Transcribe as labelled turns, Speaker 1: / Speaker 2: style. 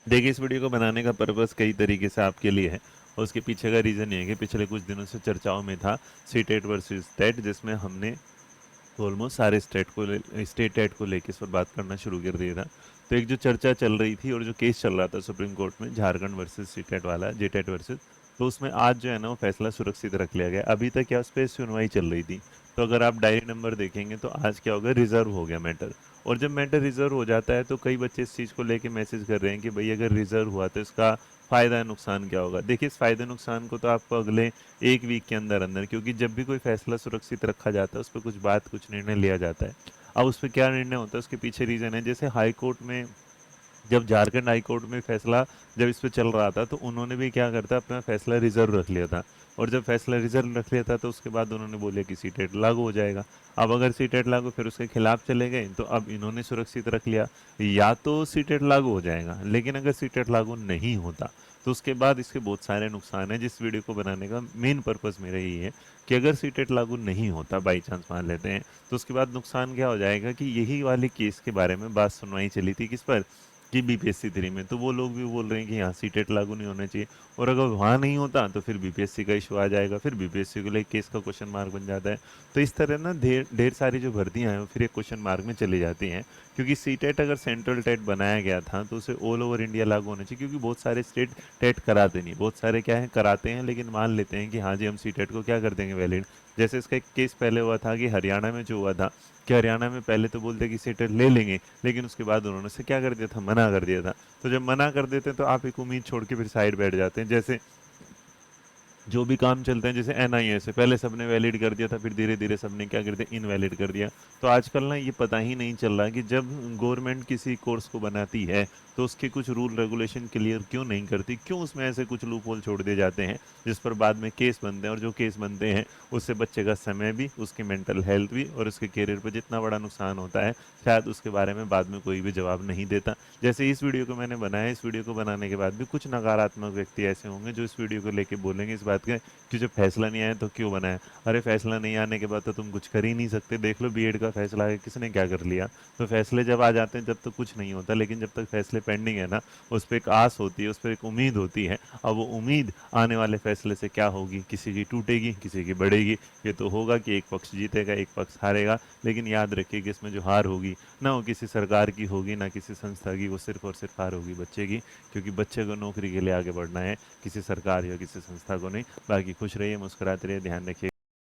Speaker 1: देखिए, इस वीडियो को बनाने का पर्पस कई तरीके से आपके लिए है और उसके पीछे का रीज़न ये है कि पिछले कुछ दिनों से चर्चाओं में था सीटेट वर्सेस टेट, जिसमें हमने ऑलमोस्ट सारे स्टेट टेट को लेके इस पर बात करना शुरू कर दिया था। तो एक जो चर्चा चल रही थी और जो केस चल रहा था सुप्रीम कोर्ट में, झारखंड वर्सेस सीटेट वाला, जेटेट वर्सेस, तो उसमें आज जो है ना वो फैसला सुरक्षित रख लिया गया। अभी तक क्या उस पर सुनवाई चल रही थी। तो अगर आप डायरी नंबर देखेंगे तो आज क्या होगा, रिजर्व हो गया मैटर। और जब मैटर रिजर्व हो जाता है तो कई बच्चे इस चीज़ को लेके मैसेज कर रहे हैं कि भाई अगर रिजर्व हुआ तो इसका फ़ायदा नुकसान क्या होगा। देखिए, इस फ़ायदे नुकसान को तो आपको अगले 1 वीक के अंदर अंदर, क्योंकि जब भी कोई फैसला सुरक्षित रखा जाता है उस पर कुछ निर्णय लिया जाता है। अब उस पर क्या निर्णय होता है उसके पीछे रीज़न है। जैसे हाई कोर्ट में, जब झारखंड हाई कोर्ट में फैसला जब इस पे चल रहा था तो उन्होंने भी क्या करता अपना फैसला रिजर्व रख लिया था। और जब फैसला रिजर्व रख लिया था तो उसके बाद उन्होंने बोले कि सीटेट लागू हो जाएगा। अब अगर सीटेट लागू, फिर उसके खिलाफ चले गए तो अब इन्होंने सुरक्षित रख लिया, या तो सीटेट लागू हो जाएगा। लेकिन अगर सीटेट लागू नहीं होता तो उसके बाद इसके बहुत सारे नुकसान हैं। जिस वीडियो को बनाने का मेन पर्पस मेरा यही है कि अगर सीटेट लागू नहीं होता, बाई चांस मान लेते हैं, तो उसके बाद नुकसान क्या हो जाएगा कि यही वाली केस के बारे में बात सुनवाई चली थी किस पर, कि बीपीएससी 3 में। तो वो लोग भी बोल रहे हैं कि यहाँ सीटेट लागू नहीं होना चाहिए। और अगर वहाँ नहीं होता तो फिर बीपीएससी का इशू आ जाएगा, फिर बीपीएससी को लेकर केस का क्वेश्चन मार्क बन जाता है। तो इस तरह ना ढेर ढेर सारी जो भर्तियां हैं वो फिर एक क्वेश्चन मार्क में चली जाती हैं। क्योंकि सीटेट अगर सेंट्रल टेट बनाया गया था तो उसे ऑल ओवर इंडिया लागू होना चाहिए, क्योंकि बहुत सारे स्टेट टेट कराते नहीं, बहुत सारे क्या है कराते हैं लेकिन मान लेते हैं कि हाँ जी हम सीटेट को क्या कर देंगे वैलिड। जैसे इसका एक केस पहले हुआ था कि हरियाणा में जो हुआ था, कि हरियाणा में पहले तो बोलते कि सीटेट ले लेंगे, लेकिन उसके बाद उन्होंने से क्या कर दिया था, मना कर दिया था। तो जब मना कर देते हैं तो आप एक उम्मीद छोड़ के फिर साइड बैठ जाते हैं। जैसे जो भी काम चलते हैं, जैसे एनआईए से पहले सबने वैलिड कर दिया था, फिर धीरे धीरे सबने क्या कर दिया, इनवैलिड कर दिया। तो आजकल ना ये पता ही नहीं चल रहा कि जब गवर्नमेंट किसी कोर्स को बनाती है तो उसके कुछ रूल रेगुलेशन क्लियर क्यों नहीं करती, क्यों उसमें ऐसे कुछ लूप होल छोड़ दिए जाते हैं जिस पर बाद में केस बनते हैं। और जो केस बनते हैं उससे बच्चे का समय भी, उसकी मेंटल हेल्थ भी और उसके करियर पर जितना बड़ा नुकसान होता है, शायद उसके बारे में बाद में कोई भी जवाब नहीं देता। जैसे इस वीडियो को मैंने बनाया, इस वीडियो को बनाने के बाद भी कुछ नकारात्मक व्यक्ति ऐसे होंगे जो इस वीडियो को लेके बोलेंगे इस बात का कि जब फैसला नहीं आया तो क्यों बनाया। अरे फैसला नहीं आने के बाद तो तुम कुछ कर ही नहीं सकते। देख लो बीएड का फैसला है, किसने क्या कर लिया। तो फैसले जब आ जाते हैं जब तक कुछ नहीं होता, लेकिन जब तक फैसले पेंडिंग है ना, उस पर एक आस होती है, उस पर एक उम्मीद होती है। अब वो उम्मीद आने वाले फैसले से क्या होगी, किसी की टूटेगी किसी की बढ़ेगी। ये तो होगा कि एक पक्ष जीतेगा एक पक्ष हारेगा, लेकिन याद रखिए कि इसमें जो हार होगी ना वो किसी सरकार की होगी ना किसी संस्था की, वो सिर्फ और सिर्फ हार होगी बच्चे की। क्योंकि बच्चे को नौकरी के लिए आगे बढ़ना है, किसी सरकार या किसी संस्था को नहीं। बाकी खुश रहिए, मुस्कुराते रहिए, ध्यान रखिए।